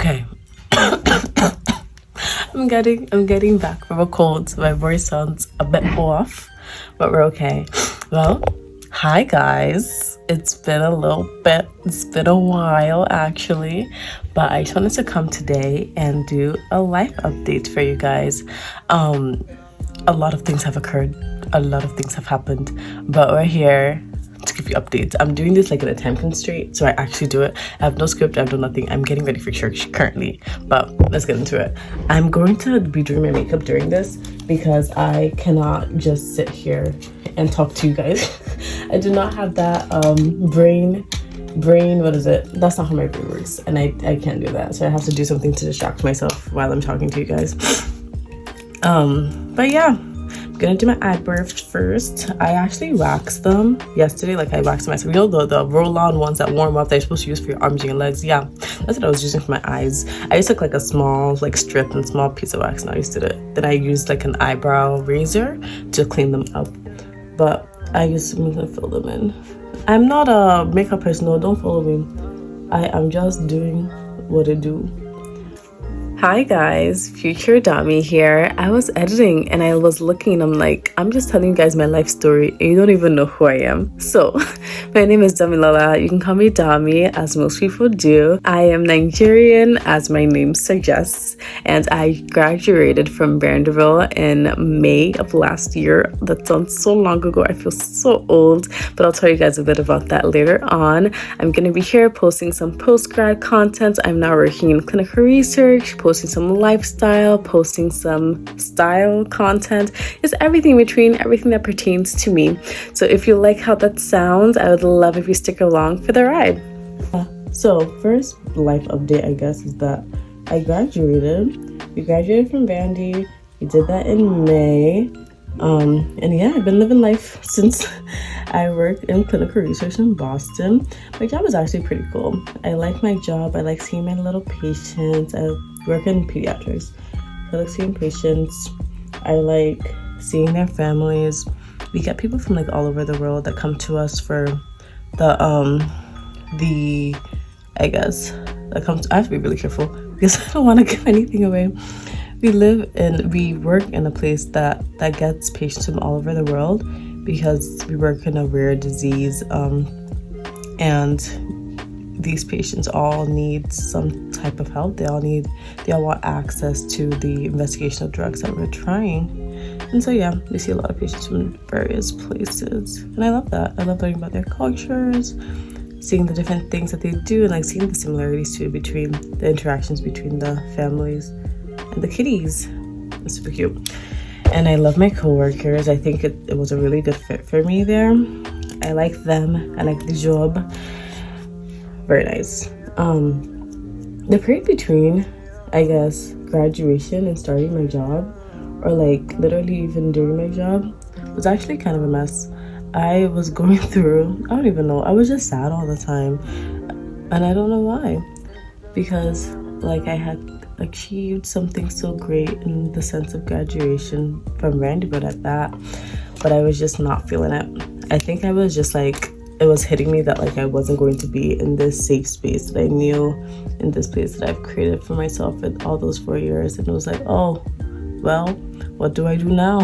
Okay. I'm getting back from a cold, so my voice sounds a bit off, but we're okay. Well, hi guys. It's been a little bit. It's been a while actually, but I just wanted to come today and do a life update for you guys. A lot of things have occurred. A lot of things have happened, but we're here to give you updates. I'm doing this like in a time constraint, so I actually do it. I have no script, I have no nothing. I'm getting ready for church currently, but let's get into it. I'm going to be doing my makeup during this because I cannot just sit here and talk to you guys. I do not have that brain, what is it? That's not how my brain works, and I can't do that. So I have to do something to distract myself while I'm talking to you guys. But yeah, I'm gonna do my eyebrows first. I actually waxed them yesterday. Like I waxed myself. You know the roll-on ones that warm up that you're supposed to use for your arms and your legs. Yeah, that's what I was using for my eyes. I just took like a small like strip and small piece of wax and I used it. Then I used like an eyebrow razor to clean them up. But I used to fill them in. I'm not a makeup person. No, don't follow me. I am just doing what I do. Hi guys, future Dami here. I was editing and I was looking and I'm like, I'm just telling you guys my life story and you don't even know who I am. So, my name is Damilola. You can call me Dami, as most people do. I am Nigerian, as my name suggests, and I graduated from Vanderbilt in May of last year. That sounds so long ago. I feel so old, but I'll tell you guys a bit about that later on. I'm going to be here posting some post-grad content. I'm now working in clinical research, posting some lifestyle, posting some style content. It's everything between, everything that pertains to me. So if you like how that sounds, I would love if you stick along for the ride. So first life update, I guess, is that I graduated. We graduated from Vandy. We did that in May. And yeah, I've been living life since. I work in clinical research in Boston. My job is actually pretty cool. I like my job. I like seeing my little patients. I work in pediatrics. I like seeing patients. I like seeing their families. We get people from like all over the world that come to us for I guess that comes. I have to be really careful because I don't want to give anything away. We work in a place that gets patients from all over the world because we work in a rare disease, and these patients all need some type of help. They all want access to the investigational drugs that we're trying. And so yeah, we see a lot of patients from various places, and I love that. I love learning about their cultures, seeing the different things that they do, and like seeing the similarities too between the interactions between the families and the kitties. It's super cute. And I love my coworkers. I think it was a really good fit for me there. I like them. I like the job. Very nice. The period between, I guess, graduation and starting my job, or like literally even during my job, was actually kind of a mess. I was going through, I don't even know, I was just sad all the time. And I don't know why. Because like I had achieved something so great in the sense of graduation from Vanderbilt at that, but I was just not feeling it. I think I was just like, it was hitting me that like I wasn't going to be in this safe space that I knew, in this place that I've created for myself in all those 4 years. And it was like, oh, well, what do I do now?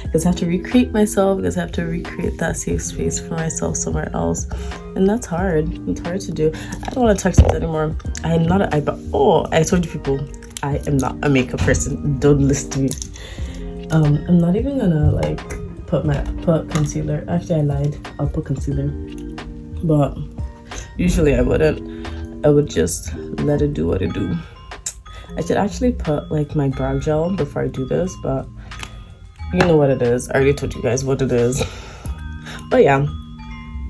Because I have to recreate myself, because I have to recreate that safe space for myself somewhere else. And that's hard. It's hard to do. I don't want to touch this anymore. I am not an eyebrow. Oh, I told you people, I am not a makeup person. Don't listen to me. I'm not even gonna like put concealer. Actually, I lied. I'll put concealer. But usually I wouldn't. I would just let it do what it do. I should actually put like my brow gel before I do this, but you know what it is. I already told you guys what it is. But yeah.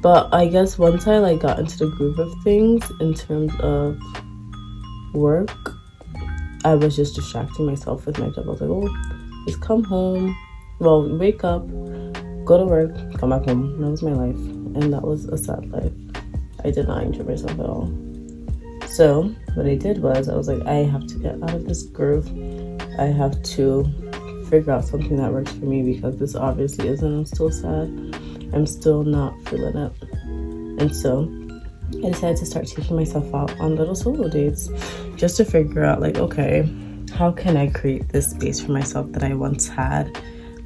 But I guess once I like got into the groove of things in terms of work, I was just distracting myself with my job. I was like, oh, just come home. Well, wake up, go to work, come back home. That was my life. And that was a sad life. I did not enjoy myself at all. So what I did was I was like, I have to get out of this groove. I have to figure out something that works for me because this obviously isn't. I'm still sad. I'm still not feeling it. And so I decided to start taking myself out on little solo dates just to figure out, like, okay, how can I create this space for myself that I once had?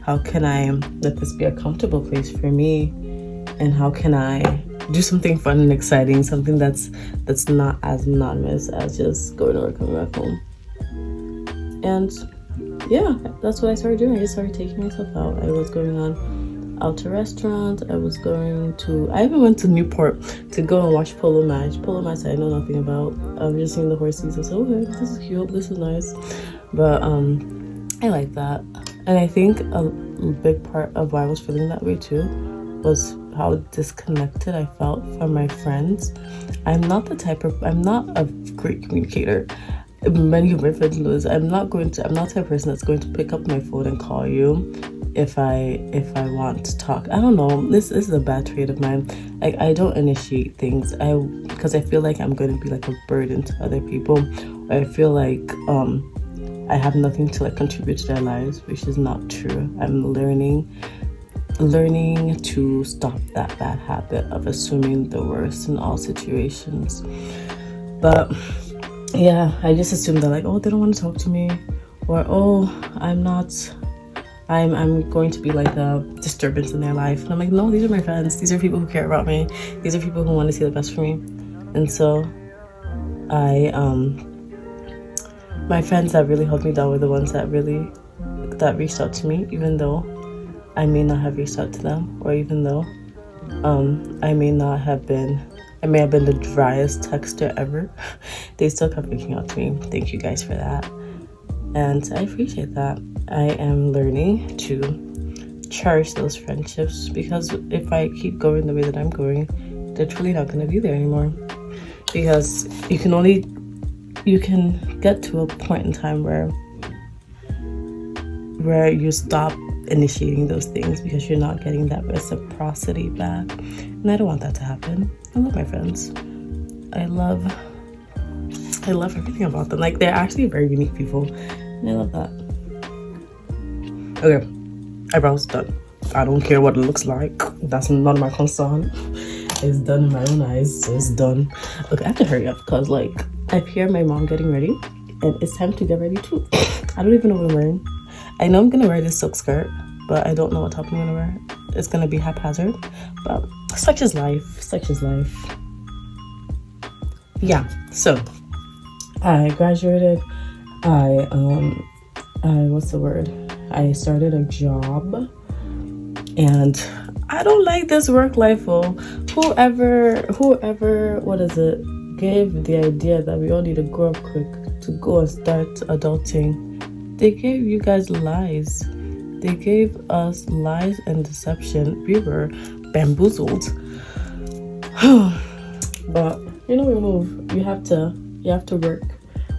How can I let this be a comfortable place for me? And how can I do something fun and exciting, something that's not as monotonous as just going to work, coming back home? And yeah, that's what I started doing. I just started taking myself out. I was going out to restaurants. I even went to Newport to go and watch polo match I know nothing about. I've just seen the horses. I said, okay, this is cute, this is nice. But I like that. And I think a big part of why I was feeling that way too was how disconnected I felt from my friends. I'm not a great communicator. Many of my friends know this. I'm not the type of person that's going to pick up my phone and call you if I want to talk. I don't know. This is a bad trait of mine. Like, I don't initiate things. Because I feel like I'm going to be like a burden to other people. I feel like I have nothing to like contribute to their lives, which is not true. I'm learning to stop that bad habit of assuming the worst in all situations. But yeah, I just assumed that, like, oh, they don't want to talk to me, or oh, I'm going to be like a disturbance in their life. And I'm like, no, these are my friends. These are people who care about me. These are people who want to see the best for me. And so my friends that really helped me down were the ones that reached out to me, even though I may not have reached out to them, or even though I may have been the driest texter ever. They still kept reaching out to me. Thank you guys for that. And I appreciate that. I am learning to cherish those friendships, because if I keep going the way that I'm going, they're truly not going to be there anymore. Because you can get to a point in time where you stop initiating those things because you're not getting that reciprocity back. And I don't want that to happen. I love my friends. I love everything about them. Like, they're actually very unique people, and I love that. Okay, eyebrows done. I don't care what it looks like. That's none of my concern. It's done in my own eyes, so it's done. Okay, I have to hurry up because, like, I hear my mom getting ready, and it's time to get ready too. I don't even know what I'm wearing. I know I'm gonna wear this silk skirt, but I don't know what top I'm gonna wear. It's gonna be haphazard, but such is life. Yeah, so I graduated. I started a job, and I don't like this work life. Whoever, gave the idea that we all need to grow up quick to go and start adulting. They gave you guys lies. They gave us lies and deception. We were bamboozled. But you know, we move. You have to work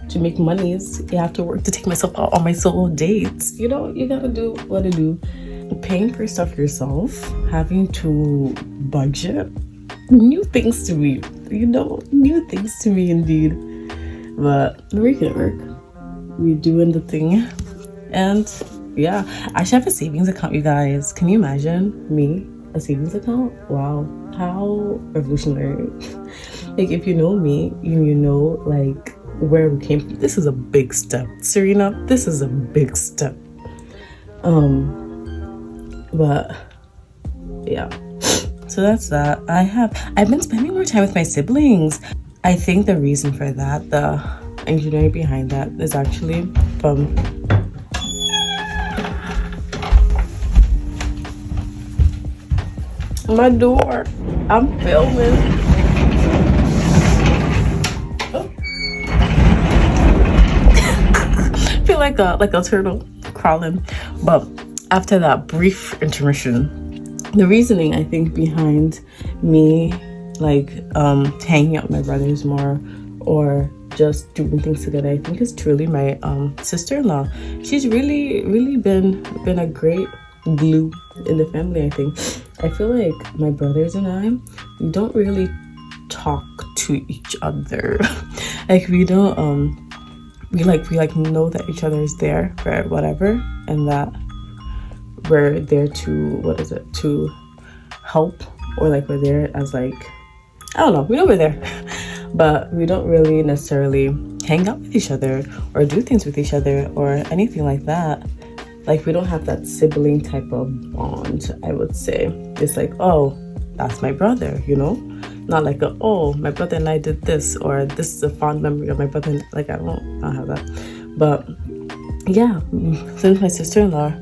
to make monies. You have to work to take myself out on my solo dates. You know, you gotta do what to do. Paying for stuff yourself, having to budget, new things to me. You know, new things to me indeed. But we're making it work. We're doing the thing. And yeah, I should have a savings account, you guys. Can you imagine me? A savings account? Wow, how revolutionary. Like, if you know me, you know, like, where we came from. This is a big step, Serena. This is a big step. But yeah, so that's that. I've been spending more time with my siblings. I think the reason for that, the engineering behind that, is actually from my door. I'm filming. Oh. I feel like a turtle crawling. But after that brief intermission, the reasoning, I think, behind me like hanging out with my brothers more, or just doing things together, I think is truly my sister-in-law. She's really been a great glue in the family. I think I feel like my brothers and I, we don't really talk to each other. Like, we don't we know that each other is there for whatever, and that we're there to to help, or like we're there as like I don't know, we know we're there. But we don't really necessarily hang out with each other or do things with each other or anything like that. Like, we don't have that sibling type of bond, I would say. It's like, oh, that's my brother, you know? Not like, oh, my brother and I did this, or this is a fond memory of my brother. Like, I don't have that. But yeah, since my sister-in-law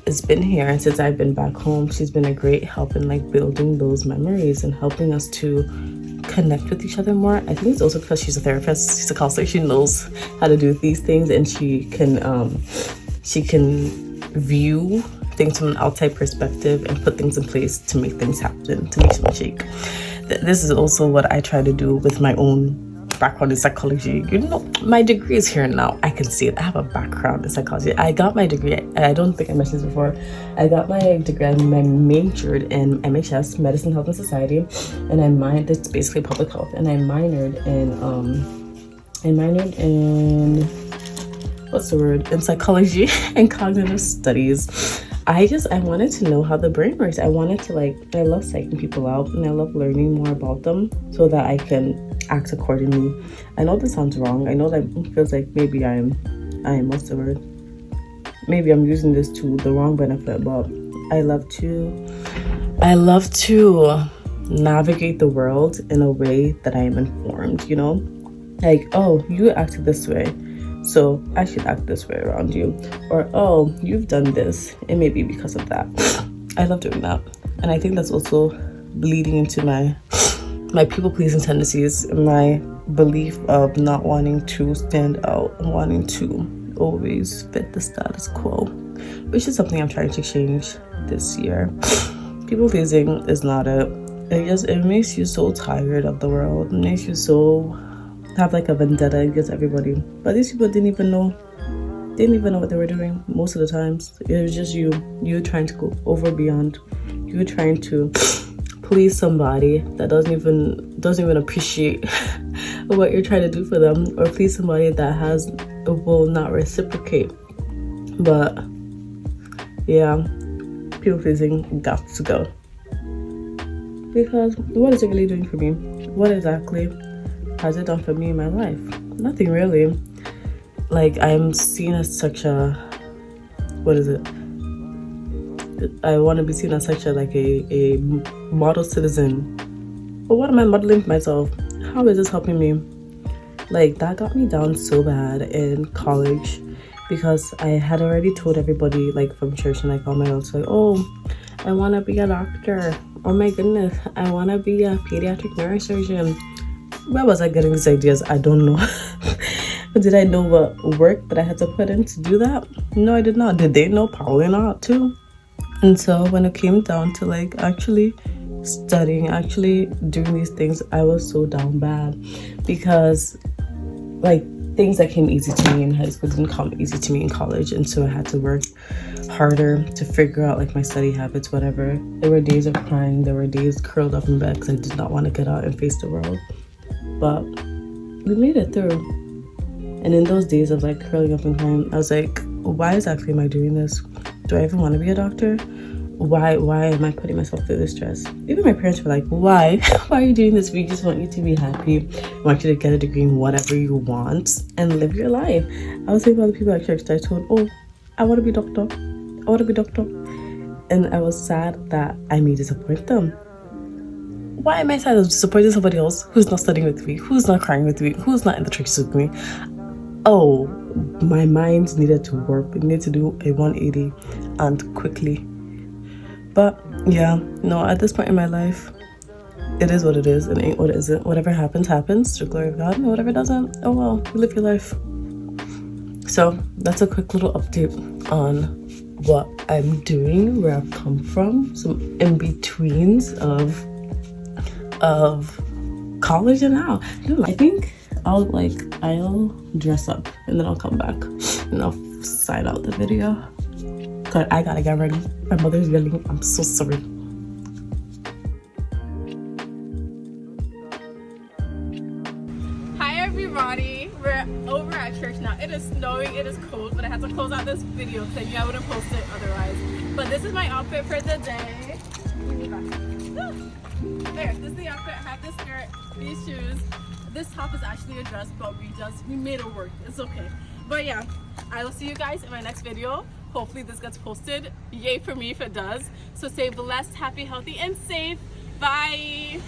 has been here and since I've been back home, she's been a great help in like building those memories and helping us to connect with each other more. I think it's also because she's a therapist, she's a counselor, she knows how to do these things, and she can view things from an outside perspective and put things in place to make things happen, to make them shake. This is also what I try to do with my own background in psychology. You know, my degree is here now. I can see it. I have a background in psychology. I got my degree. I don't think I mentioned this before. I got my degree. I majored in MHS, Medicine, Health, and Society, and it's basically public health. And I minored in what's the word? In psychology and cognitive studies. I wanted to know how the brain works. I wanted to I love psyching people out, and I love learning more about them so that I can act accordingly. I know this sounds wrong. I know that it feels like maybe I'm what's the word? Maybe I'm using this to the wrong benefit, but I love to navigate the world in a way that I am informed, you know? Like, oh, you acted this way, so I should act this way around you. Or, oh, you've done this, it may be because of that. I love doing that. And I think that's also bleeding into my people-pleasing tendencies, my belief of not wanting to stand out and wanting to always fit the status quo, which is something I'm trying to change this year. People-pleasing is not it makes you so tired of the world. It makes you so have like a vendetta against everybody. But these people didn't even know what they were doing most of the times. It was just you trying to go over beyond. You trying to please somebody that doesn't even appreciate what you're trying to do for them, or please somebody that will not reciprocate. But yeah, people pleasing got to go, because what is it really doing for me? What exactly has it done for me in my life? Nothing really. Like, I'm seen as such a, what is it? I want to be seen as such a model citizen. But what am I modeling for myself? How is this helping me? Like, that got me down so bad in college, because I had already told everybody, like, from church and like all my adults, like, oh, I want to be a doctor. Oh my goodness, I want to be a pediatric neurosurgeon. Where was I getting these ideas? I don't know. Did I know what work that I had to put in to do that? No, I did not. Did they know? Probably not too. And so when it came down to like actually studying, actually doing these things, I was so down bad, because like things that came easy to me in high school didn't come easy to me in college. And so I had to work harder to figure out like my study habits, whatever. There were days of crying. There were days curled up in bed because I did not want to get out and face the world. But we made it through. And in those days of like curling up and crying, I was like, why exactly am I doing this? Do I even want to be a doctor? Why am I putting myself through this stress? Even my parents were like, why are you doing this? We just want you to be happy. We want you to get a degree in whatever you want and live your life. I was thinking about the people at church that I told, oh, I want to be doctor. I want to be doctor. And I was sad that I may disappoint them. Why am I sad of disappointing somebody else who's not studying with me, who's not crying with me, who's not in the trenches with me? Oh, my mind needed to work. It needed to do a 180 and quickly. But yeah, no, at this point in my life, it is what it is and it ain't what it isn't. Whatever happens, happens to the glory of God. And whatever doesn't, oh well, you live your life. So that's a quick little update on what I'm doing, where I've come from, some in-betweens of college and now. I think I'll dress up and then I'll come back and I'll sign out the video. Cause I gotta get ready. My mother's yelling. I'm so sorry. Hi everybody. We're over at church now. It is snowing, it is cold, but I had to close out this video because I knew I wouldn't post it otherwise. But this is my outfit for the day. There, this is the outfit. I have this skirt, these shoes. This top is actually a dress, but we made it work. It's okay. But yeah, I will see you guys in my next video. Hopefully this gets posted. Yay for me if it does. So stay blessed, happy, healthy, and safe. Bye.